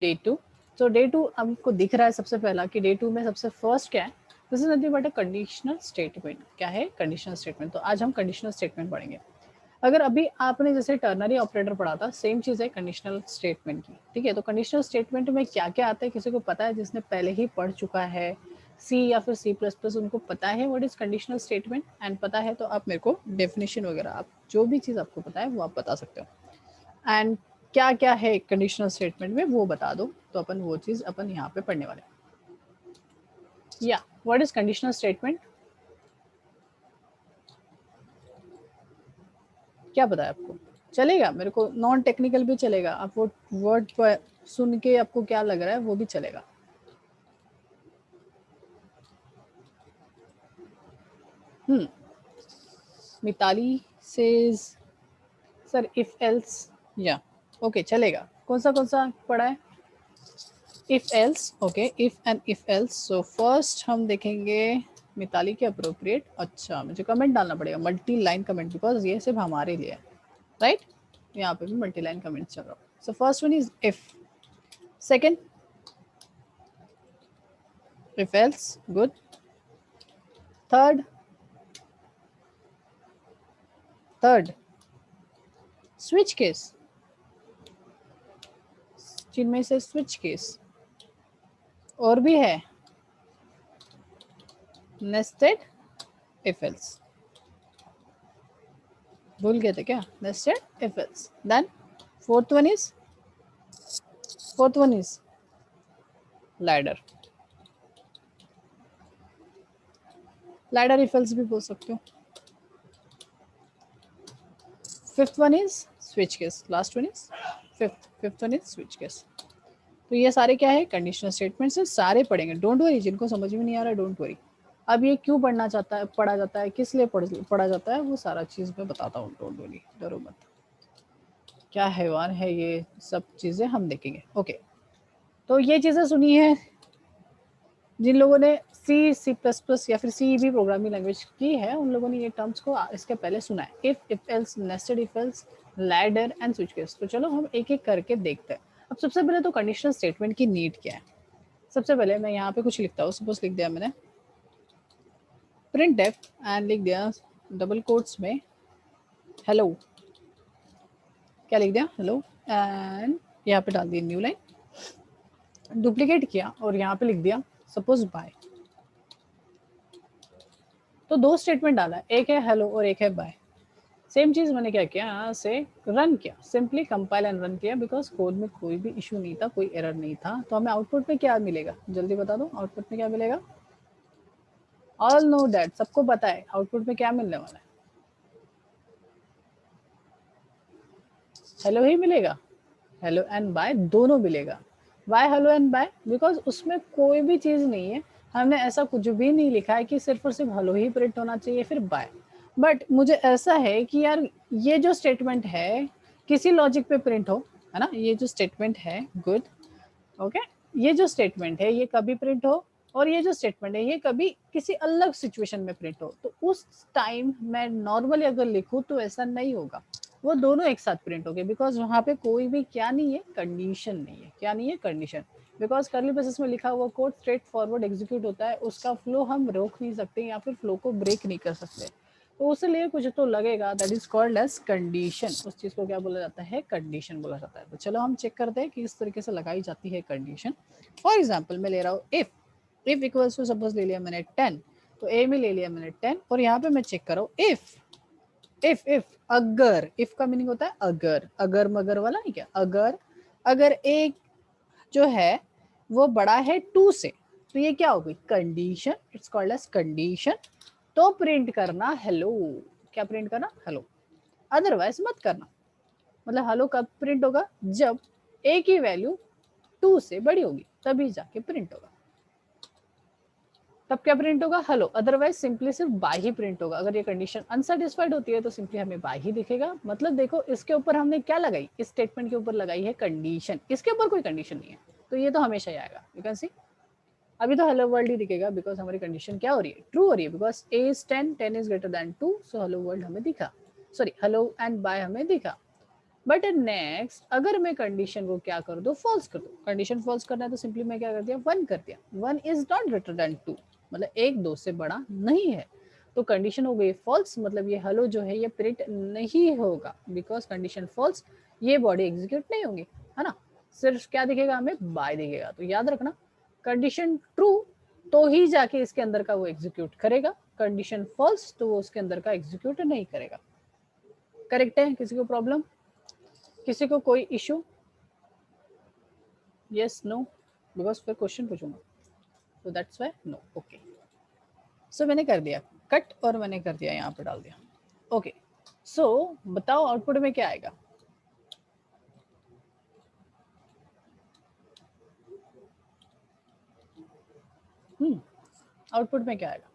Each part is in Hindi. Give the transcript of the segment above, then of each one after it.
डे 2। तो डे 2 आपको दिख रहा है सबसे पहला कि डे 2 में सबसे फर्स्ट क्या है, this is nothing but a conditional statement. क्या है? Conditional statement. तो आज हम कंडीशनल स्टेटमेंट पढ़ेंगे। अगर अभी आपने जैसे टर्नरी ऑपरेटर पढ़ा था, सेम चीज़ है कंडीशनल स्टेटमेंट की, ठीक है। तो कंडीशनल स्टेटमेंट में क्या क्या आता है, किसी को पता है? जिसने पहले ही पढ़ चुका है सी या फिर C++, उनको पता है what is conditional statement. And पता है तो आप मेरे को डेफिनेशन वगैरह, आप जो भी चीज़ आपको पता है वो आप बता सकते हो। एंड क्या क्या है कंडीशनल स्टेटमेंट में वो बता दो, तो अपन वो चीज़ अपन यहाँ पे पढ़ने वाले हैं। या व्हाट इज कंडीशनल स्टेटमेंट, क्या पता है आपको? चलेगा, मेरे को नॉन टेक्निकल भी चलेगा, आप वो वर्ड पर सुन के आपको क्या लग रहा है वो भी चलेगा। Mitali says sir if else, या ओके चलेगा। कौन सा पढ़ा है? If else, okay, if and if else. So first हम देखेंगे मिताली के अप्रोप्रिएट। अच्छा, मुझे कमेंट डालना पड़ेगा, मल्टी लाइन कमेंट, बिकॉज ये सिर्फ हमारे लिए है, राइट? यहाँ पे भी मल्टी लाइन कमेंट चल रहा है। So first one is if, second if else, good. Third switch case, जिनमें से switch case और भी है, nested if else, भूल गए थे क्या? nested if else। then fourth one is ladder, ladder if else भी बोल सकते हो। fifth one is switch case, last one is fifth one is switch case। तो ये सारे क्या है? कंडीशनल स्टेटमेंट्स है, सारे पढ़ेंगे, डोंट वरी। जिनको समझ में नहीं आ रहा है डोंट वरी। अब ये क्यों पढ़ना चाहता है, पढ़ा जाता है, किस लिए पढ़ा जाता है, वो सारा चीज़ मैं बताता हूँ, डोंट वरी, डरो मत। क्या हैवान है ये, सब चीज़ें हम देखेंगे। ओके, तो ये चीज़ें सुनी है जिन लोगों ने C++ या फिर सी भी प्रोग्रामिंग लैंग्वेज की है, उन लोगों ने ये टर्म्स को इसके पहले सुना है, if else, nested if else, ladder and switch case. तो चलो हम एक एक करके देखते हैं। अब सबसे पहले तो कंडीशनल स्टेटमेंट की नीड क्या है। सबसे पहले मैं यहाँ पे कुछ लिखता हूँ, सपोज लिख दिया मैंने प्रिंट एफ एंड लिख दिया डबल कोट्स में हेलो। क्या लिख दिया? हेलो। एंड यहाँ पे डाल दिया न्यू लाइन, डुप्लीकेट किया और यहाँ पे लिख दिया सपोज बाय। तो दो स्टेटमेंट डाला, एक है हेलो और एक है बाय। सेम चीज मैंने क्या किया, यहाँ से रन किया, सिंपली कंपाइल एंड रन किया, बिकॉज कोड में कोई भी इशू नहीं था, कोई एरर नहीं था। तो हमें आउटपुट में क्या मिलेगा, जल्दी बता दो, आउटपुट में क्या मिलेगा? ऑल नो दैट, सबको पता है आउटपुट में क्या मिलने वाला है, हेलो ही मिलेगा, हेलो एंड बाय दोनों मिलेगा। Why hello and bye? Because उसमें कोई भी चीज़ नहीं है, हमने ऐसा कुछ भी नहीं लिखा है कि सिर्फ और सिर्फ हेलो ही प्रिंट होना चाहिए फिर बाय। बट मुझे ऐसा है कि यार ये जो स्टेटमेंट है किसी लॉजिक पे प्रिंट हो, है ना, ये जो स्टेटमेंट है, गुड, ओके, ये जो स्टेटमेंट है ये कभी प्रिंट हो, और ये जो स्टेटमेंट है ये कभी किसी अलग सिचुएशन में प्रिंट हो। तो उस टाइम मैं नॉर्मली अगर लिखूँ तो ऐसा नहीं होगा, वो दोनों एक साथ प्रिंट हो गए, बिकॉज वहाँ पे कोई भी क्या नहीं है, कंडीशन नहीं है। क्या नहीं है? कंडीशन। बिकॉज करली ब्रेसेस में लिखा हुआ कोड स्ट्रेट फॉरवर्ड एग्जीक्यूट होता है, उसका फ्लो हम रोक नहीं सकते या फिर फ्लो को ब्रेक नहीं कर सकते। तो उसलिए कुछ तो लगेगा, that is called as condition. उस चीज को क्या बोला जाता है? कंडीशन बोला जाता है। तो चलो हम चेक करते हैं कि इस तरीके से लगाई जाती है कंडीशन। फॉर एग्जाम्पल मैं ले रहा हूँ इफ इक्वल्स टू, सपोज ले लिया मैंने 10, तो ए में ले लिया मैंने 10, और यहाँ पे मैं चेक कर रहा हूँ इफ अगर, इफ का मीनिंग होता है अगर मगर वाला, नहीं क्या, अगर एक जो है वो बड़ा है 2 से, तो ये क्या होगी? Condition, it's called as condition. तो प्रिंट करना हेलो, क्या प्रिंट करना? हेलो, अदरवाइज मत करना। मतलब हेलो कब प्रिंट होगा? जब ए की वैल्यू 2 से बड़ी होगी, तभी जाके प्रिंट होगा। तब क्या प्रिंट होगा? हेलो। अदरवाइज सिंपली सिर्फ बाय ही प्रिंट होगा। अगर ये कंडीशन अनसेटिस्फाइड होती है तो सिंपली हमें बाय ही दिखेगा। मतलब देखो इसके ऊपर हमने क्या लगाई, इस स्टेटमेंट के ऊपर लगाई है कंडीशन, इसके ऊपर कोई कंडीशन नहीं है, तो ये तो हमेशा ही आएगा। यू कैन सी अभी तो हेलो वर्ल्ड ही दिखेगा, बिकॉज हमारी कंडीशन क्या हो रही है? ट्रू हो रही है, because A is 10, 10 is greater than 2, so hello world हमें दिखा, सॉरी हेलो एंड बाय हमें दिखा। बट नेक्स्ट अगर मैं कंडीशन को क्या कर दूं, फॉल्स कर दूं, कंडीशन फॉल्स करना है तो सिंपली मैं क्या कर दिया, 1 कर दिया, 1 इज नॉट ग्रेटर देन 2, मतलब 1 2 से बड़ा नहीं है, तो कंडीशन हो गई फॉल्स, मतलब ये हेलो जो है ये प्रिंट नहीं होगा, बिकॉज कंडीशन फॉल्स, ये बॉडी एग्जीक्यूट नहीं होगी, है ना, सिर्फ क्या दिखेगा हमें, बाय दिखेगा। तो याद रखना, कंडीशन ट्रू तो ही जाके इसके अंदर का वो एग्जीक्यूट करेगा, कंडीशन फॉल्स तो वो उसके अंदर का एग्जीक्यूट नहीं करेगा। करेक्ट है? किसी को प्रॉब्लम, किसी को कोई इशू? यस नो, बिकॉज फिर क्वेश्चन पूछूंगा, तो दैट्स वाई नो। ओके, सो मैंने कर दिया कट और मैंने कर दिया यहाँ पे डाल दिया। ओके, सो बताओ आउटपुट में क्या आएगा। आउटपुट में क्या आएगा?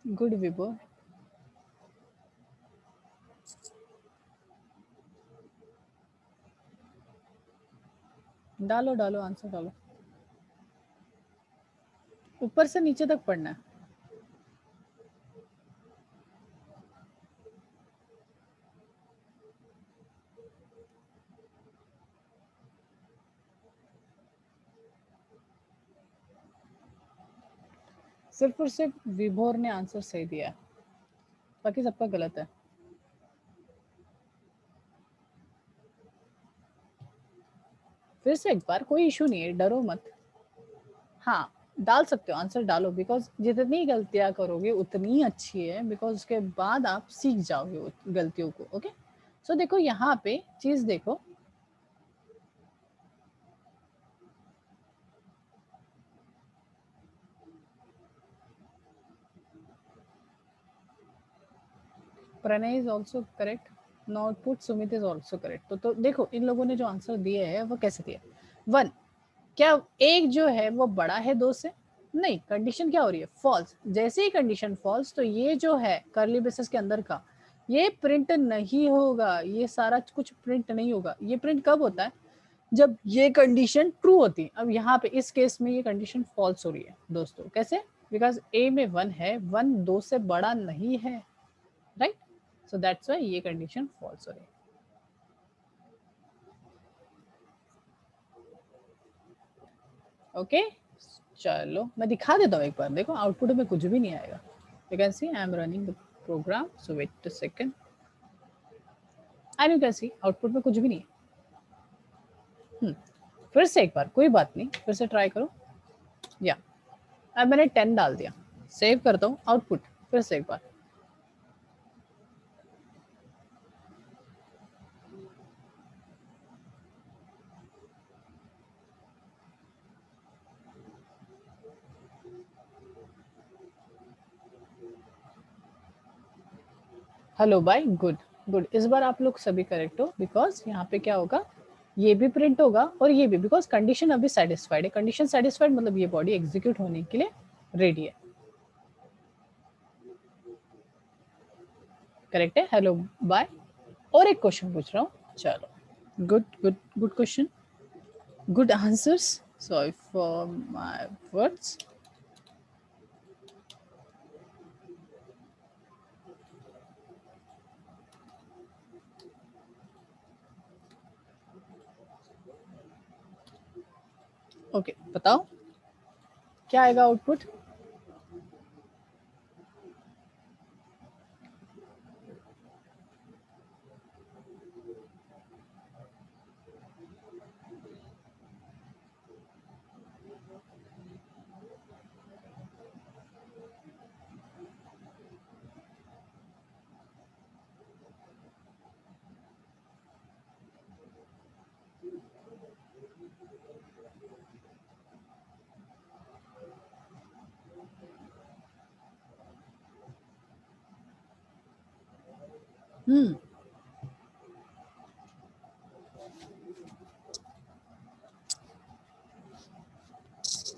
गुड विभो, डालो डालो आंसर डालो, ऊपर से नीचे तक पढ़ना है। सिर्फ और सिर्फ विभोर ने आंसर सही दिया है, बाकी सबका गलत है। फिर से एक बार, कोई इशू नहीं है, डरो मत। हाँ, डाल सकते हो, आंसर डालो, बिकॉज जितनी गलतियां करोगे उतनी अच्छी है, बिकॉज उसके बाद आप सीख जाओगे गलतियों को। ओके, सो देखो यहाँ पे चीज देखो, प्रणय इज ऑल्सो करेक्ट, नॉटपुट सुमित इज ऑल्सो करेक्ट। तो देखो इन लोगों ने जो आंसर दिए है वो कैसे दिया, 1, क्या एक जो है वो बड़ा है 2 से? नहीं, कंडीशन क्या हो रही है, फॉल्स। जैसे ही कंडीशन फॉल्स तो ये जो है करली ब्रेसेस के अंदर का ये प्रिंट नहीं होगा, ये सारा कुछ प्रिंट नहीं होगा। ये प्रिंट कब होता है, जब ये कंडीशन ट्रू होती है। अब यहाँ पे इस केस में ये कंडीशन फॉल्स हो रही है दोस्तों, कैसे, बिकॉज ए में 1 है, 1 2 से बड़ा नहीं है, राइट, सो दैट्स वाई ये कंडीशन फॉल्स हो रही है। ओके, चलो मैं दिखा देता हूँ एक बार, देखो आउटपुट में कुछ भी नहीं आएगा। You can see I am running the program, so wait a second, and you can see output में कुछ भी नहीं है। फिर से एक बार, कोई बात नहीं, फिर से ट्राई करो। या अब मैंने 10 डाल दिया, सेव करता हूँ आउटपुट, फिर से एक बार। हेलो बाय, गुड गुड, इस बार आप लोग सभी करेक्ट हो, बिकॉज यहाँ पे क्या होगा, ये भी प्रिंट होगा और ये भी, बिकॉज कंडीशन अभी सेटिस्फाइड है। कंडीशन सेटिस्फाइड मतलब ये बॉडी एग्जीक्यूट होने के लिए रेडी है। करेक्ट है, हेलो बाय। और एक क्वेश्चन पूछ रहा हूँ, चलो, good good good question, good answers, sorry for my words। Okay, बताओ क्या आएगा output.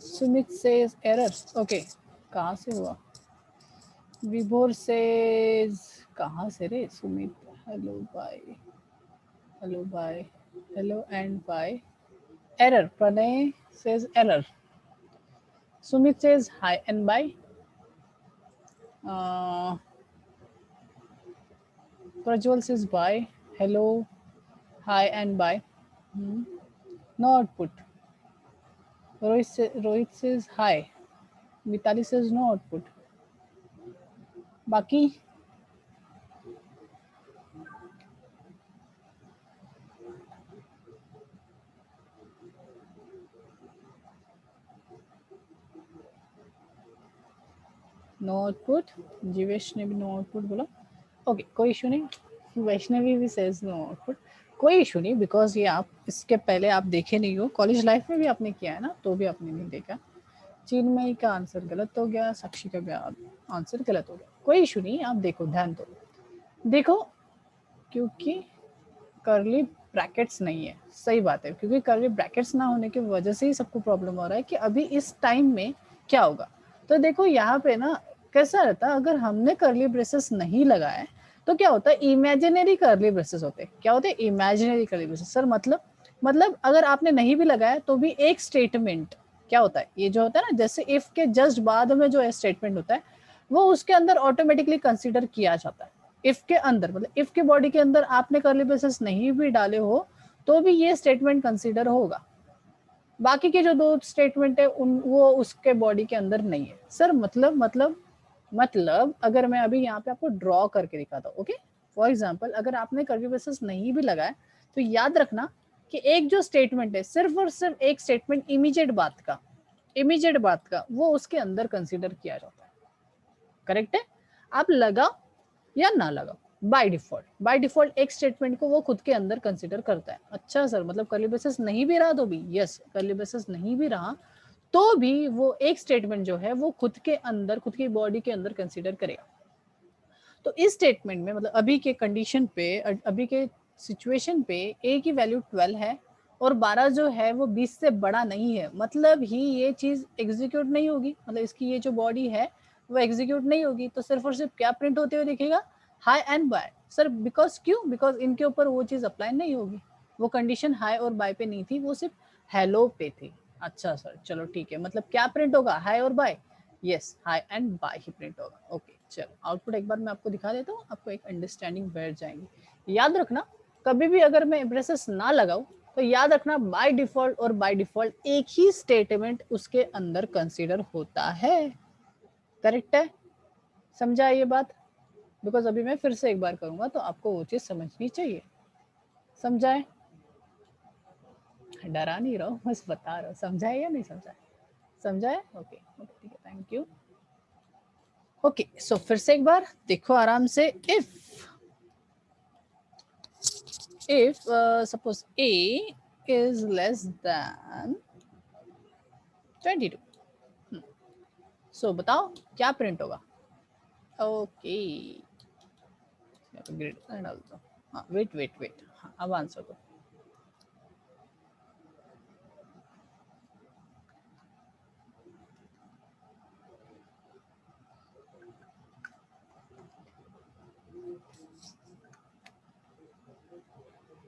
Sumit says error, okay, कहाँ से हुआ, विभोर सेज, कहाँ से रे Sumit, hello bye, hello bye, hello and bye, error, Pranay says error, Sumit says hi and bye. Uh, Prajwal says bye. Hello, hi and bye. Hmm. No output. Rohit says hi. Vitali says no output. Baki, no output. Jeevesh ने भी नो आउटपुट बोला. ओके, कोई इशू नहीं. वैष्णवी भी सेज नो आउटपुट. कोई इशू नहीं, बिकॉज ये आप इसके पहले आप देखे नहीं हो, कॉलेज लाइफ में भी आपने किया है ना, तो भी आपने नहीं देखा. चिन्मयी का आंसर गलत हो गया, साक्षी का भी आंसर गलत हो गया. कोई इशू नहीं, आप देखो, ध्यान दो. देखो, क्योंकि कर्ली ब्रैकेट्स नहीं है, सही बात है, क्योंकि कर्ली ब्रैकेट्स ना होने की वजह से ही सबको प्रॉब्लम हो रहा है कि अभी इस टाइम में क्या होगा. तो देखो यहाँ पे ना कैसा रहता है, अगर हमने कर्ली ब्रेसेस नहीं लगाए तो क्या होता है, इमेजिनरी कर्ली ब्रेसेस होते हैं. क्या होते हैं, इमेजिनरी कर्ली ब्रेसेस. सर मतलब अगर आपने नहीं भी लगाया तो भी एक स्टेटमेंट क्या होता है, ये जो होता है ना, जैसे इफ के जस्ट बाद में जो स्टेटमेंट होता है वो उसके अंदर ऑटोमेटिकली कंसीडर किया जाता है. इफ के अंदर, मतलब इफ के बॉडी के अंदर आपने कर्ली ब्रेसेस नहीं भी डाले हो तो भी ये स्टेटमेंट कंसीडर होगा. बाकी के जो दो स्टेटमेंट है उन वो उसके बॉडी के अंदर नहीं है. सर मतलब अगर मैं अभी यहाँ पे आपको ड्रॉ करके दिखाता हूँ. ओके, फॉर एग्जाम्पल अगर आपने कर्ली ब्रेसेस नहीं भी लगाया तो याद रखना कि एक जो स्टेटमेंट है, सिर्फ और सिर्फ एक स्टेटमेंट इमीडिएट बात का वो उसके अंदर कंसीडर किया जाता है. करेक्ट है, आप लगाओ या ना लगाओ, बाय डिफॉल्ट एक स्टेटमेंट को वो खुद के अंदर कंसीडर करता है. अच्छा सर, मतलब कर्ली ब्रेसेस नहीं भी रहा तो भी, यस, कर्ली ब्रेसेस नहीं भी रहा तो भी वो एक स्टेटमेंट जो है वो खुद के अंदर, खुद की बॉडी के अंदर कंसीडर करेगा. तो इस स्टेटमेंट में मतलब अभी के कंडीशन पे, अभी के सिचुएशन पे ए की वैल्यू 12 है और 12 जो है वो 20 से बड़ा नहीं है, मतलब ही ये चीज एग्जीक्यूट नहीं होगी, मतलब इसकी ये जो बॉडी है वो एग्जीक्यूट नहीं होगी. तो सिर्फ और सिर्फ क्या प्रिंट होते हुए दिखेगा, hi and bye. Sir because क्यों, बिकॉज इनके ऊपर वो चीज अप्लाई नहीं होगी, वो कंडीशन हाई और बाय पे नहीं थी, वो सिर्फ हेलो पे थी. अच्छा सर, चलो ठीक है, मतलब क्या प्रिंट होगा, हाई और bye. Yes, hi and bye ही प्रिंट होगा. ओके, चलो आउटपुट एक बार मैं आपको दिखा देता हूँ, आपको एक अंडरस्टैंडिंग बैठ जाएंगी. याद रखना, कभी भी अगर मैं ब्रेसेस ना लगाऊं तो याद रखना बाय डिफॉल्ट एक ही स्टेटमेंट उसके अंदर कंसीडर होता है. करेक्ट है, समझा ये बात. बिकॉज अभी मैं फिर से एक बार करूंगा तो आपको वो चीज समझनी चाहिए. समझाए, डरा नहीं रहो, बस बता रहा हूँ, समझाए या नहीं समझाए, समझाए. ओके ओके, ठीक है, थैंक यू. ओके, सो फिर से एक बार देखो आराम से. if suppose a is less than 22, सो बताओ क्या प्रिंट होगा. ओके, ग्रेड डाल दो. हाँ, वेट, हाँ, अब आंसर दो.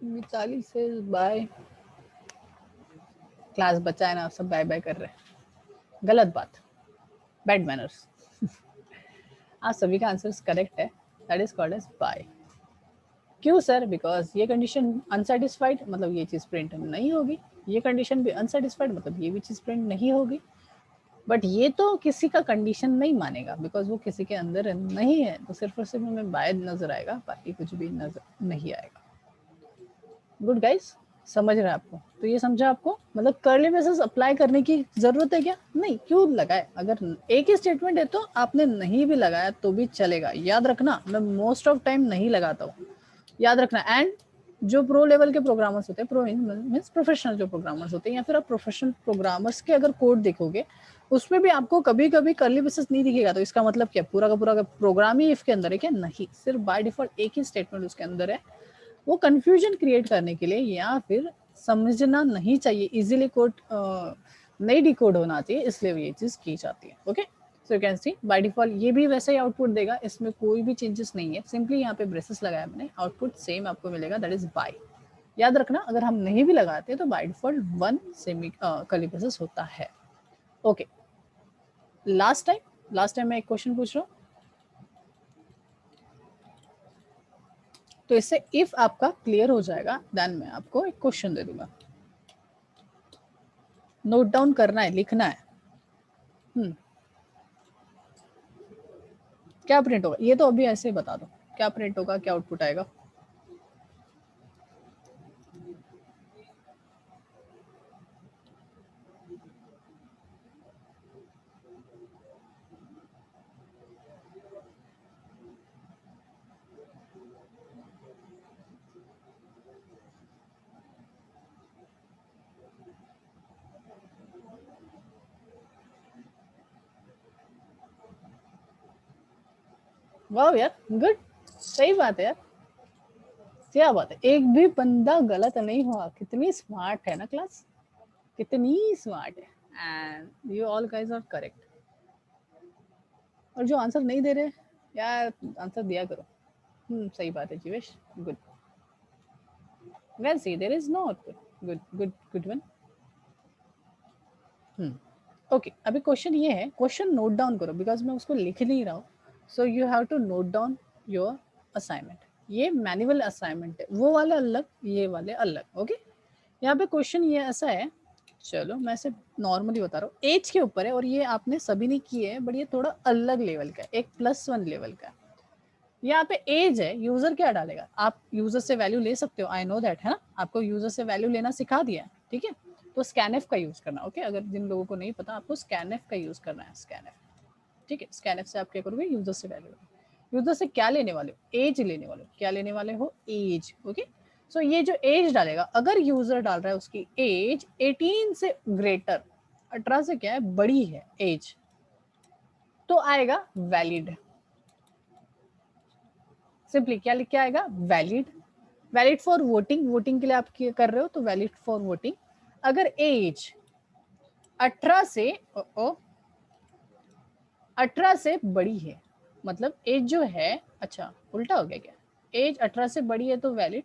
मिताली से बाय. क्लास बचा है ना, सब बाय बाय कर रहे हैं, गलत बात, बैड मैनर्स. आज सभी का आंसर करेक्ट है, that is called as bye. क्यों सर, बिकॉज ये कंडीशन अनसेटिस्फाइड, मतलब ये चीज प्रिंट नहीं होगी, ये कंडीशन भी अनसेटिस्फाइड, मतलब ये भी चीज प्रिंट नहीं होगी. बट ये तो किसी का कंडीशन नहीं मानेगा बिकॉज वो किसी के अंदर नहीं है, तो सिर्फ और सिर्फ हमें बाय नजर आएगा, बाकी कुछ भी नजर नहीं आएगा. गुड गाइस, समझ रहे हैं आपको, तो ये समझा आपको, मतलब कर्ली ब्रेसेस अप्लाई करने की जरूरत है क्या, नहीं. क्यों लगाए, अगर एक ही स्टेटमेंट है तो आपने नहीं भी लगाया तो भी चलेगा. याद रखना, मैं मोस्ट ऑफ टाइम नहीं लगाता हूँ, याद रखना. एंड जो प्रो लेवल के प्रोग्रामर्स होते हैं, प्रो मीन्स प्रोफेशनल जो प्रोग्रामर्स होते हैं, या फिर आप प्रोफेशनल प्रोग्रामर्स के अगर कोड देखोगे उसमें भी आपको कभी कभी कर्ली ब्रेसेस नहीं दिखेगा, तो इसका मतलब क्या, पूरा का पूरा प्रोग्राम ही इफ के अंदर है क्या, नहीं. सिर्फ बाय डिफॉल्ट एक ही स्टेटमेंट उसके अंदर है, वो कंफ्यूजन क्रिएट करने के लिए, या फिर समझना नहीं चाहिए, इजीली कोड नहीं डिकोड होना चाहिए, इसलिए ये चीज की जाती है. Okay, so you can C by default ये भी वैसे ही आउटपुट देगा, इसमें कोई भी चेंजेस नहीं है, सिंपली यहाँ पे ब्रेसेस लगाया मैंने, आउटपुट सेम आपको मिलेगा, दैट इज बाय। याद रखना अगर हम नहीं भी लगाते तो by default 1 semi curly braces होता है। ओके, लास्ट टाइम मैं एक क्वेश्चन पूछ रहा हूँ, तो इससे इफ आपका क्लियर हो जाएगा देन मैं आपको एक क्वेश्चन दे दूंगा, नोट डाउन करना है, लिखना है। क्या प्रिंट होगा ये तो अभी ऐसे ही बता दो, क्या प्रिंट होगा, क्या आउटपुट आएगा। वाह यार, गुड, सही बात है यार, क्या बात है, एक भी बंदा गलत नहीं हुआ, कितनी स्मार्ट है ना क्लास, कितनी स्मार्ट है, and you all guys are correct. और जो आंसर नहीं दे रहे यार, आंसर दिया करो। सही बात है Jeevesh, good, well see there is no output, good good good one. Okay, अभी क्वेश्चन ये है, क्वेश्चन नोट डाउन करो बिकॉज मैं उसको लिख नहीं रहा हूँ, so you have to note down your assignment. ये मैनुअल असाइनमेंट है, वो वाला अलग, ये वाले अलग। ओके, यहाँ पे क्वेश्चन ये ऐसा है, चलो मैं सिर्फ नॉर्मली बता रहा हूँ, एज के ऊपर है और ये आपने सभी ने किए है, बट ये थोड़ा अलग लेवल का है, एक +1 लेवल का है। यहाँ पे एज है, यूजर क्या डालेगा, आप यूजर से वैल्यू ले सकते हो, आई नो दैट, है ना, आपको यूजर से वैल्यू लेना सिखा दिया है, ठीक है, तो स्कैनएफ का यूज करना। ओके, अगर जिन लोगों को नहीं पता, आपको स्कैनएफ का यूज करना है, स्कैनएफ, ठीक है। स्कैनएफ से आप क्या करोगे, यूजर से वैल्यू, यूजर से क्या लेने वाले हो, एज लेने वाले हो, क्या लेने वाले हो, एज। ओके, सो ये जो एज डालेगा, अगर यूजर डाल रहा है उसकी एज 18 से ग्रेटर, 18 से क्या है, बड़ी है एज, तो आएगा वैलिड। सिंपली क्या लिख के आएगा, valid. Valid for voting, voting के लिए आप कर रहे हो तो वैलिड फॉर वोटिंग। अगर एज 18 से 18 से बड़ी है, मतलब एज जो है, अच्छा उल्टा हो गया क्या, एज 18 से बड़ी है तो वैलिड,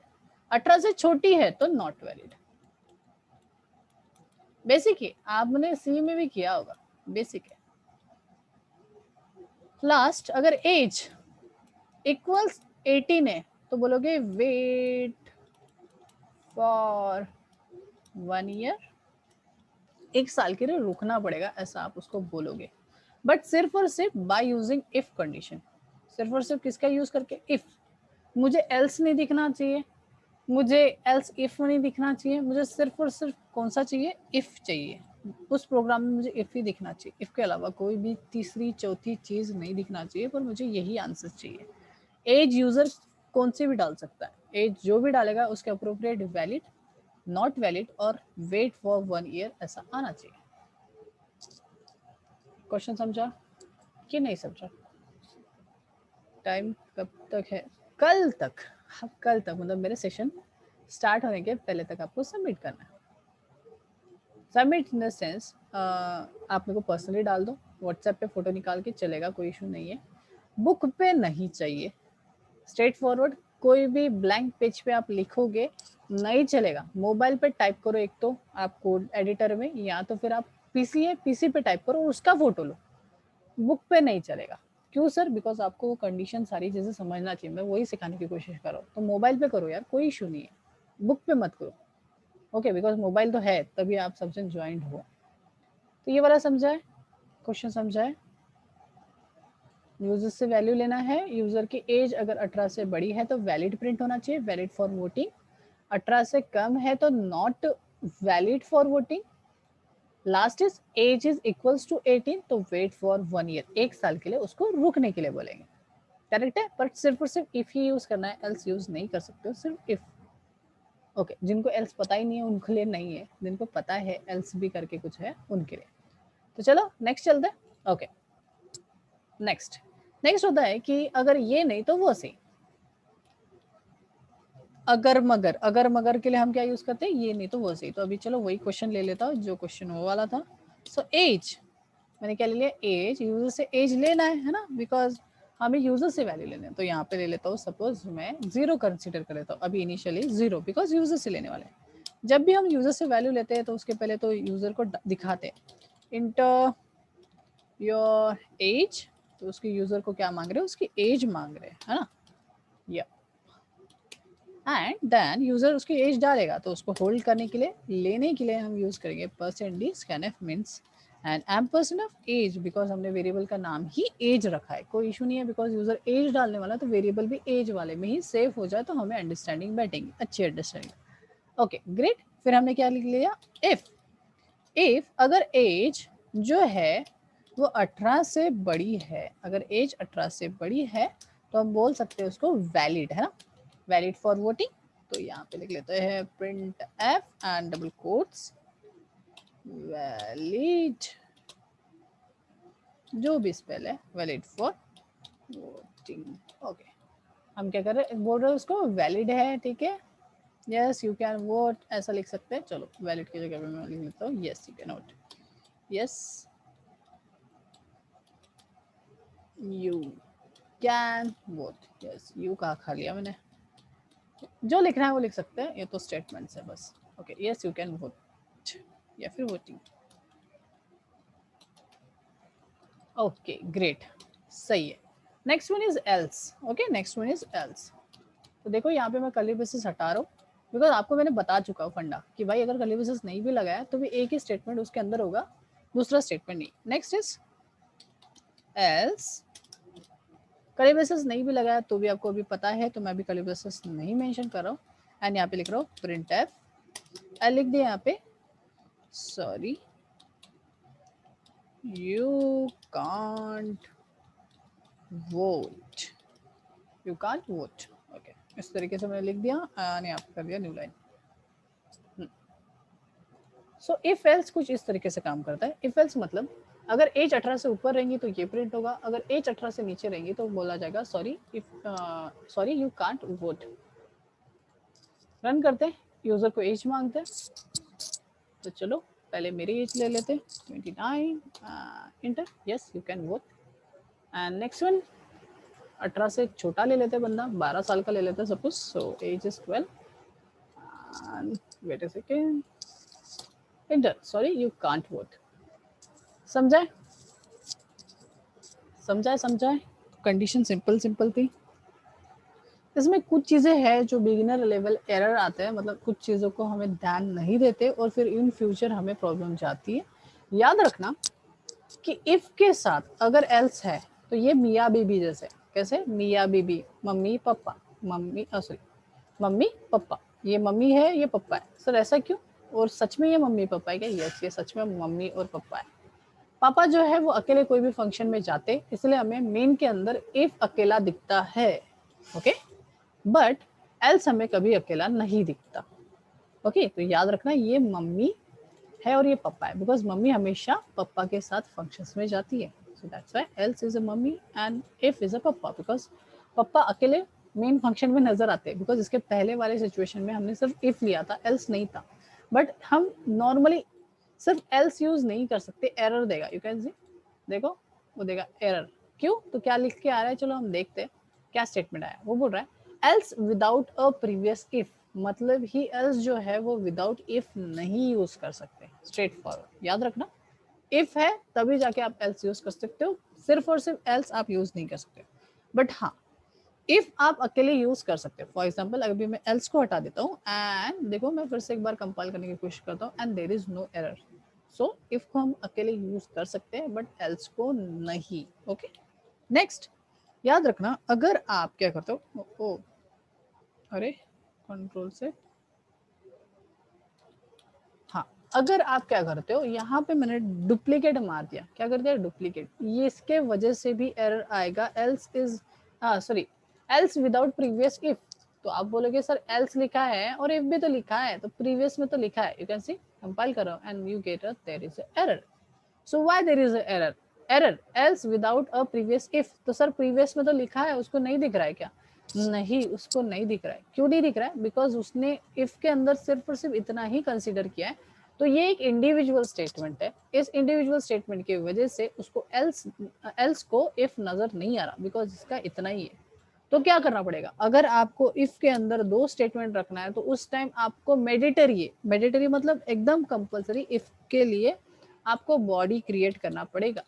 18 से छोटी है तो नॉट वैलिड। बेसिक है, आपने सी में भी किया होगा, बेसिक है। लास्ट, अगर एज इक्वल्स 18 है तो बोलोगे वेट फॉर 1 ईयर, 1 साल के लिए रुकना पड़ेगा, ऐसा आप उसको बोलोगे, बट सिर्फ और सिर्फ बाय यूजिंग इफ कंडीशन। सिर्फ और सिर्फ किसका यूज करके, इफ। मुझे एल्स नहीं दिखना चाहिए, मुझे एल्स इफ नहीं दिखना चाहिए, मुझे सिर्फ और सिर्फ कौन सा चाहिए, इफ चाहिए। उस प्रोग्राम में मुझे इफ ही दिखना चाहिए, इफ के अलावा कोई भी तीसरी चौथी चीज नहीं दिखना चाहिए, पर मुझे यही आंसर चाहिए। एज यूजर कौन सी भी डाल सकता है, एज जो भी डालेगा उसके अप्रोप्रिएट वैलिड, नॉट वैलिड और वेट फॉर 1 ईयर ऐसा आना चाहिए। क्वेश्चन समझा कि नहीं समझा? टाइम कब तक है, कल तक। हाँ, कल तक मतलब मेरे सेशन स्टार्ट होने के पहले तक आपको सबमिट करना है। सबमिट इन द सेंस, आप मेरे को पर्सनली डाल दो, व्हाट्सएप पे फोटो निकाल के चलेगा, कोई इशू नहीं है, बुक पे नहीं चाहिए, स्ट्रेट फॉरवर्ड, कोई भी ब्लैंक पेज पे आप लिखोगे नहीं चलेगा, मोबाइल पे टाइप करो एक तो आप कोड एडिटर में, या तो फिर आप पीसी है, पीसी पे टाइप करो, उसका फोटो लो, बुक पे नहीं चलेगा। क्यों सर, बिकॉज आपको वो कंडीशन सारी चीजें समझना चाहिए, मैं वही सिखाने की कोशिश कर रहा हूँ, तो मोबाइल पे करो यार, कोई इशू नहीं है, बुक पे मत करो। ओके, बिकॉज मोबाइल तो है, तभी आप सबसे ज्वाइंट हो। तो ये वाला समझा है, क्वेश्चन समझा है। यूजर से वैल्यू लेना है, यूजर की एज अगर 18 से बड़ी है तो वैलिड प्रिंट होना चाहिए, वैलिड फॉर वोटिंग, 18 से कम है तो not valid for voting, last is age is equals to 18 तो वेट फॉर 1 ईयर, 1 साल के लिए उसको रुकने के लिए बोलेंगे, करेक्ट है। पर सिर्फ और सिर्फ इफ ही यूज करना है, एल्स यूज नहीं कर सकते हो, सिर्फ इफ। ओके, जिनको एल्स पता ही नहीं है उनके लिए नहीं है, जिनको पता है एल्स भी करके कुछ है उनके लिए। तो चलो नेक्स्ट चलते हैं। ओके, नेक्स्ट नेक्स्ट होता है कि अगर ये नहीं तो वो सही, अगर मगर, अगर मगर के लिए हम क्या यूज करते हैं, ये नहीं तो वो सही। तो अभी चलो वही क्वेश्चन ले लेता हूँ जो क्वेश्चन वो वाला था। सो एज मैंने क्या ले लिया, एज, यूजर से एज लेना है ना, बिकॉज हमें यूजर से वैल्यू लेना है। तो यहाँ पे ले लेता हूँ, सपोज मैं 0 कंसिडर कर लेता हूँ अभी इनिशियली 0, बिकॉज यूजर से लेने वाले हैं। जब भी हम यूजर से वैल्यू लेते हैं तो उसके पहले तो यूजर को दिखाते हैं इंटर योर एज, तो उसके यूजर को क्या मांग रहे हैं, उसकी एज मांग रहे हैं, है ना, या एंड देन यूजर उसकी एज डालेगा, तो उसको होल्ड करने के लिए, लेने के लिए हम यूज करेंगे percent scanf means and ampersand of age, because हमने वेरिएबल का नाम ही एज रखा है, कोई इशू नहीं है, बिकॉज यूजर एज डालने वाला, तो वेरिएबल भी एज वाले में ही सेव हो जाए, तो हमें अंडरस्टैंडिंग बैठेगी, अच्छी अंडरस्टैंडिंग। ओके ग्रेट, फिर हमने क्या लिख लिया, इफ अगर एज जो है वो 18 से बड़ी है, अगर एज 18 से बड़ी है तो हम बोल सकते हैं उसको वैलिड, है ना, वैलिड फॉर वोटिंग। तो यहाँ पे लिख लेते हैं print F and double quotes valid, जो भी स्पेल है, वैलिड फॉर वोटिंग। ओके, हम क्या कर रहे हैं, बोल रहे हैं उसको वैलिड है, ठीक है, यस यू कैन वोट, ऐसा लिख सकते हैं। चलो वैलिड की जगह पे मैं लिख लेता हूँ yes you can vote, yes you can vote, yes you का खा लिया मैंने, जो लिखना है वो लिख सकते हैं, ये तो स्टेटमेंट्स है बस। Okay yes you can vote या फिर वोटिंग। ओके ग्रेट, सही है। Next one is else. Okay next one is else. तो देखो यहाँ पे मैं कर्ली ब्रेसेस हटा रहा हूँ, बिकॉज आपको मैंने बता चुका हूँ फंडा कि भाई अगर कर्ली ब्रेसेस नहीं भी लगाया तो भी एक ही स्टेटमेंट उसके अंदर होगा, दूसरा स्टेटमेंट नहीं। Next is else, curly braces नहीं भी लगाया तो भी आपको अभी पता है, तो मैं भी कर्ली ब्रेसेस नहीं मेंशन कर रहा हूँ। एंड यहाँ पे लिख रहा हूँ प्रिंट एफ, लिख दिया यहाँ पे sorry you can't vote, you can't vote। Okay इस तरीके से मैंने लिख दिया एंड यहाँ पे कर दिया new line. So if else कुछ इस तरीके से काम करता है। इफ एल्स मतलब अगर एज 18 से ऊपर रहेंगी तो ये प्रिंट होगा, अगर एज 18 से नीचे रहेंगी तो बोला जाएगा sorry if sorry you can't vote. Run करते हैं, यूजर को एज मांगते हैं, तो चलो पहले मेरी एज ले लेते हैं 29, inter yes you can vote. And next one 18 से छोटा ले लेते बंदा, 12 साल का ले लेते suppose, so age is 12 and wait a second, enter sorry you can't vote. समझाए समझाए समझाए, कंडीशन सिंपल सिंपल थी। इसमें कुछ चीज़ें हैं जो बिगिनर लेवल एरर आते हैं, मतलब कुछ चीज़ों को हमें ध्यान नहीं देते और फिर इन फ्यूचर हमें प्रॉब्लम जाती है। याद रखना कि इफ के साथ अगर एल्स है तो ये मियाँ बीबी जैसे, कैसे मियाँ बीबी, mummy papa, mummy sorry mummy papa, ये मम्मी है ये पापा है, सर ऐसा क्यों, और सच में ये मम्मी पापा है क्या, यस ये सच में मम्मी और पापा है। पापा जो है वो अकेले कोई भी फंक्शन में जाते, इसलिए हमें मेन के अंदर इफ अकेला दिखता है, ओके, बट एल्स हमें कभी अकेला नहीं दिखता। ओके तो याद रखना ये मम्मी है और ये पापा है, बिकॉज मम्मी हमेशा पापा के साथ फंक्शंस में जाती है, so that's why else is a mummy and if is a पापा, बिकॉज पापा अकेले मेन फंक्शन में नजर आते हैं, बिकॉज इसके पहले वाले सिचुएशन में हमने सिर्फ इफ लिया था, एल्स नहीं था। बट हम नॉर्मली सिर्फ एल्स यूज नहीं कर सकते, एरर देगा, यू कैन सी, देखो वो देगा एरर, क्यों, तो क्या लिख के आ रहा है, चलो हम देखते हैं क्या स्टेटमेंट आया। वो बोल रहा है else without a previous if, मतलब ही एल्स जो है वो विदाउट इफ नहीं यूज कर सकते, स्ट्रेट फॉरवर्ड। याद रखना इफ है तभी जाके आप एल्स यूज कर सकते हो, सिर्फ और सिर्फ एल्स आप यूज नहीं कर सकते। बट हाँ इफ आप अकेले यूज कर सकते हो। फॉर एग्जाम्पल अभी मैं एल्स को हटा देता हूँ एंड देखो मैं फिर से एक बार कंपाइल करने की कोशिश करता हूँ and there is no error. So if को हम अकेले यूज कर सकते हैं बट एल्स को नहीं। ओके नेक्स्ट याद रखना अगर आप क्या करते हो, ओ अरे कंट्रोल से, हाँ अगर आप क्या करते हो, यहाँ पे मैंने डुप्लीकेट मार दिया, क्या कर दिया डुप्लीकेट, ये इसके वजह से भी एरर आएगा। Else is sorry else without previous if, तो आप बोलोगे सर एल्स लिखा है और इफ भी तो लिखा है, तो प्रीवियस में तो लिखा है, यू कैन सी कंपाइल करो and you get there is error. So why there is error, error else without a previous if, तो सर प्रीवियस में तो लिखा है, उसको नहीं दिख रहा है क्या, नहीं उसको नहीं दिख रहा है, क्यों नहीं दिख रहा है, बिकॉज उसने इफ के अंदर सिर्फ और सिर्फ इतना ही कंसीडर किया है तो ये एक इंडिविजुअल स्टेटमेंट है। इस इंडिविजुअल स्टेटमेंट की वजह से उसको एल्स को इफ नजर नहीं आ रहा, बिकॉज इसका इतना ही है। तो क्या करना पड़ेगा, अगर आपको इफ के अंदर 2 स्टेटमेंट रखना है तो उस टाइम आपको मेडिटरी मतलब एकदम कंपलसरी इफ के लिए आपको बॉडी क्रिएट करना पड़ेगा।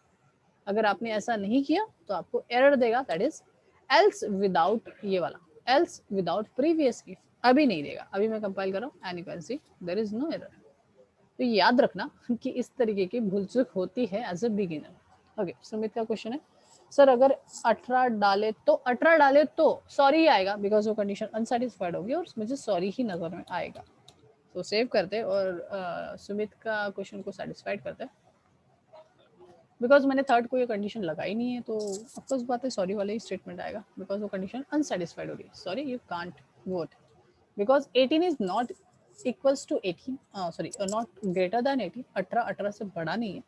अगर आपने ऐसा नहीं किया तो आपको एरर देगा, दैट इज एल्स विदाउट, ये वाला एल्स विदाउट प्रीवियस इफ अभी नहीं देगा। अभी मैं कंपाइल कर रहा हूँ and you can see there is no error. तो याद रखना कि इस तरीके की भूल चूक होती है as a beginner. Okay, Sumit का क्वेश्चन है, सर अगर 18 डाले तो सॉरी ही आएगा, बिकॉज वो कंडीशन अनसेटिस्फाइड होगी और मुझे सॉरी ही नजर में आएगा। तो सेव करते और सुमित का क्वेश्चन को सेटिस्फाइड करते, बिकॉज मैंने थर्ड को ये कंडीशन लगाई नहीं है, तो ऑफकोर्स बात है सॉरी वाला ही स्टेटमेंट आएगा, बिकॉज वो कंडीशन अनसेटिस्फाइड हो रही है। Sorry you can't vote because 18 is not equals to 18, sorry not greater than 18, 18 से बड़ा नहीं है,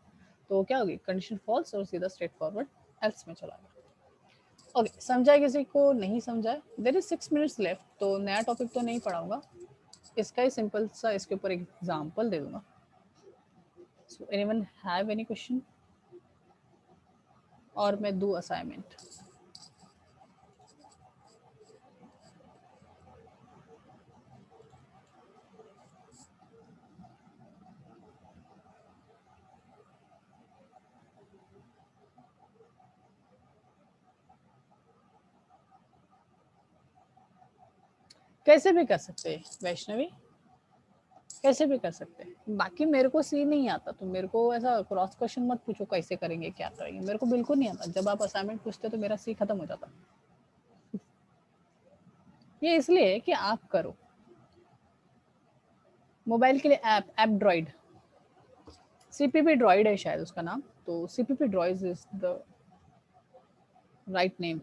तो क्या होगी, कंडीशन फॉल्स और सीधा स्ट्रेट फॉरवर्ड एल्स में चला गया। ओके, समझा किसी को, नहीं समझा, देयर इज 6 मिनट्स लेफ्ट, तो नया टॉपिक तो नहीं पढ़ाऊंगा, इसका ही सिंपल सा इसके ऊपर एग्जांपल दे दूंगा। So anyone have any question, और मैं दूं असाइनमेंट? कैसे भी कर सकते हैं वैष्णवी, कैसे भी कर सकते हैं। बाकी मेरे को सी नहीं आता, तो मेरे को ऐसा क्रॉस क्वेश्चन मत पूछो कैसे करेंगे क्या करेंगे, मेरे को बिल्कुल नहीं आता। जब आप असाइनमेंट पूछते तो मेरा सी खत्म हो जाता। ये इसलिए कि आप करो। मोबाइल के लिए ऐप ड्रॉइड, सीपीपी ड्रॉइड है शायद उसका नाम, तो CPP droid is the write name.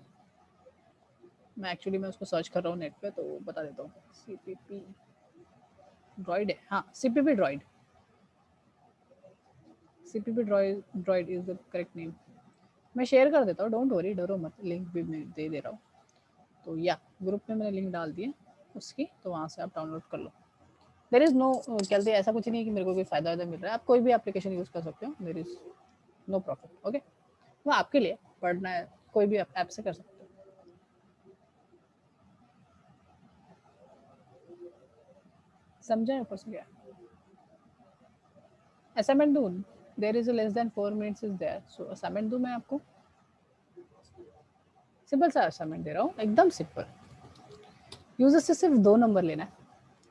मैं उसको सर्च कर रहा हूँ नेट पे, तो बता देता हूँ। सीपीपी ड्रॉइड है, हाँ CPP droid, CPP droid is the correct name. मैं शेयर कर देता हूँ, डोंट वरी, डरो मत, लिंक भी मैं दे रहा हूँ। तो या ग्रुप में मैंने लिंक डाल दिया उसकी, तो वहाँ से आप डाउनलोड कर लो। देर इज नो कहते ऐसा कुछ नहीं है कि मेरे को कोई फायदा मिल रहा है, आप कोई भी एप्लीकेशन यूज कर सकते हो, there is no profit. Okay, वो आपके लिए पढ़ना है, कोई भी ऐप से कर सकते हो। समझा ऊपर से क्या असाइनमेंट दूँ? There is less than 4 minutes is there, so assignment दूँ मैं आपको? सिंपल सा असाइनमेंट दे रहा हूँ, एकदम सिंपल। यूजर से सिर्फ 2 नंबर लेना है।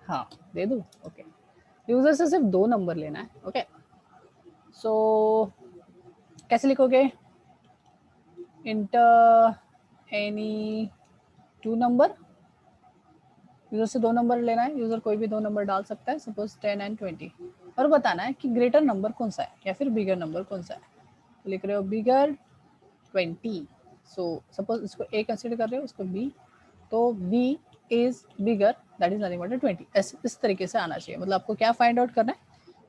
हाँ दे दूँ, ओके। यूजर से सिर्फ 2 नंबर लेना है, ओके। सो कैसे लिखोगे? इंटर एनी 2 नंबर, यूजर से 2 नंबर लेना है, यूजर कोई भी 2 नंबर डाल सकता है, सपोज 10 एंड 20, और बताना है कि ग्रेटर नंबर कौन सा है या फिर बिगर नंबर कौन सा है। तो लिख रहे हो बिगर 20, सो सपोज इसको ए कंसिडर कर रहे हो, उसको बी, तो B is bigger, that is nothing but 20। इस तरीके से आना चाहिए। मतलब आपको क्या फाइंड आउट करना है,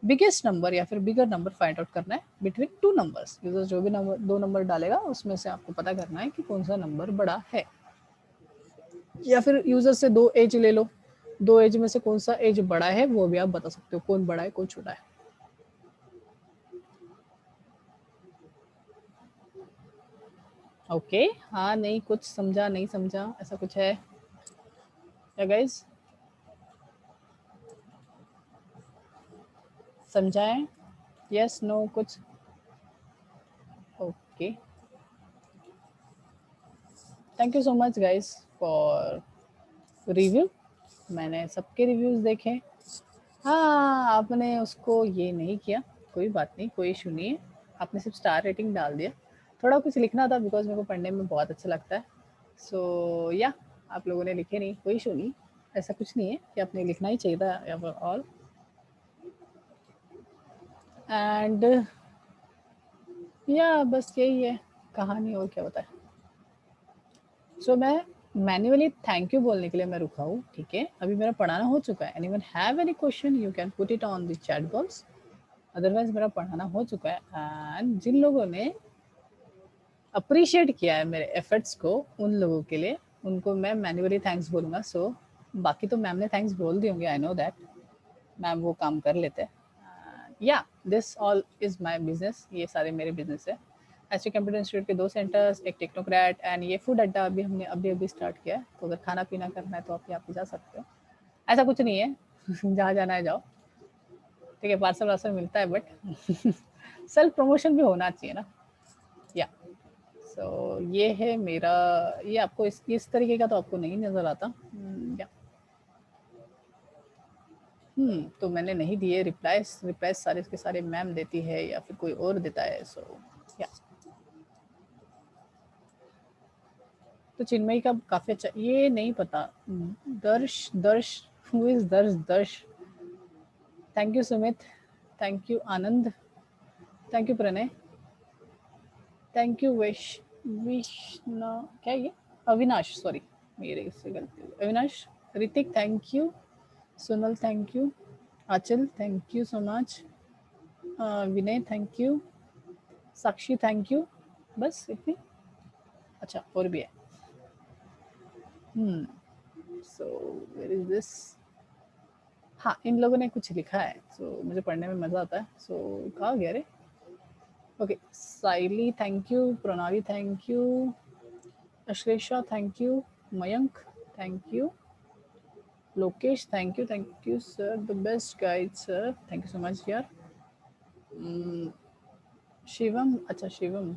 बिगेस्ट नंबर या फिर बिगर नंबर फाइंड आउट करना है बिटवीन 2 नंबर्स। यूजर जो भी नंबर 2 नंबर डालेगा उसमें से आपको पता करना है कि कौन सा नंबर बड़ा है। या फिर यूजर से 2 एज ले लो, 2 एज में से कौन सा एज बड़ा है वो भी आप बता सकते हो, कौन बड़ा है कौन छोटा है। ओके हाँ, नहीं कुछ समझा, नहीं समझा, ऐसा कुछ है क्या गाइज? समझाएं, यस नो कुछ? Okay, thank you so much guys for review. मैंने सबके रिव्यूज देखे। हाँ, आपने उसको ये नहीं किया, कोई बात नहीं, कोई इशू नहीं है, आपने सिर्फ स्टार रेटिंग डाल दिया। थोड़ा कुछ लिखना था बिकॉज मेरे को पढ़ने में बहुत अच्छा लगता है। सो या आप लोगों ने लिखे नहीं, कोई इशू नहीं, ऐसा कुछ नहीं है कि आपने लिखना ही चाहिए था या फिर ऑल। एंड या बस यही है कहानी, और क्या बताए। सो मैं मैन्युअली थैंक यू बोलने के लिए मैं रुका हूँ, ठीक है? अभी मेरा पढ़ाना हो चुका है। Anyone have any question you can put it on the chat box, otherwise मेरा पढ़ाना हो चुका है। एंड जिन लोगों ने अप्रिशिएट किया है मेरे एफर्ट्स को, उन लोगों के लिए उनको मैं मैन्युअली थैंक्स बोलूँगा। सो बाकी तो मैम ने थैंक्स बोल दिए होंगे, आई नो दैट, मैम वो काम कर लेते हैं। या this all is my business, ये सारे मेरे बिजनेस है। एसटी कंप्यूटर इंस्टीट्यूट के 2 सेंटर्स, एक टेक्नोक्रेट एंड ये फूड अड्डा अभी हमने अभी स्टार्ट किया है, तो अगर खाना पीना करना है तो आप यहाँ पे जा सकते हो। ऐसा कुछ नहीं है जहाँ जाना है जाओ, ठीक है, पार्सल वार्सल मिलता है, बट सेल्फ प्रमोशन भी होना चाहिए ना। या सो ये है मेरा, ये आपको इस तरीके का तो आपको नहीं नजर आता। या तो मैंने नहीं दिए रिप्लाईज, रिप्लाईज सारे के सारे मैम देती है या फिर कोई और देता है। सो या तो चिन्मयी का काफी अच्छा, ये नहीं पता। दर्श दर्श, who is Darsh Darsh? Thank you Sumit, thank you Anand, thank you Pranay, thank you Vishna, क्या ये, अविनाश, सॉरी मेरे इससे गलती हुई, Avinash, Hrithik thank you, Sonal thank you, Aachal thank you so much, Vinay thank you, Sakshi thank you, बस इतनी। अच्छा और भी है। So where is this? हाँ, इन लोगों ने कुछ लिखा है, सो मुझे पढ़ने में मजा आता है। सो कहाँ गया रे? ओके, साइली थैंक यू, प्रणाली thank you, Ashlesha thank you, Mayank thank you, Lokesh thank you sir, the best guide sir, thank you so much यार। शिवम, अच्छा शिवम,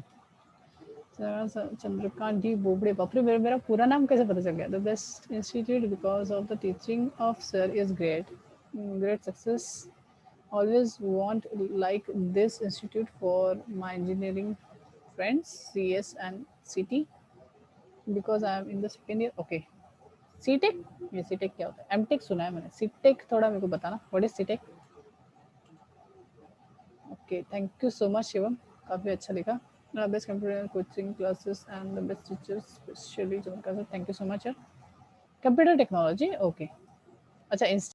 चंद्रकांत डी बोबड़े, बाप रे, मेरा पूरा नाम कैसे पता चल गया? The best institute because of the teaching of sir is great, great success, always want like this institute for my engineering friends, CS and CT, because I am in the second year. Okay, CTech, ये CTech क्या होता है? MTech सुना है मैंने, CTech थोड़ा मेरे को बताना, what is CTech? Okay, thank you so much Shivam, काफ़ी अच्छा लिखा। Best computer coaching classes and the best teachers specially जो, थैंक यू सो मच यार। कंप्यूटर टेक्नोलॉजी, ओके, अच्छा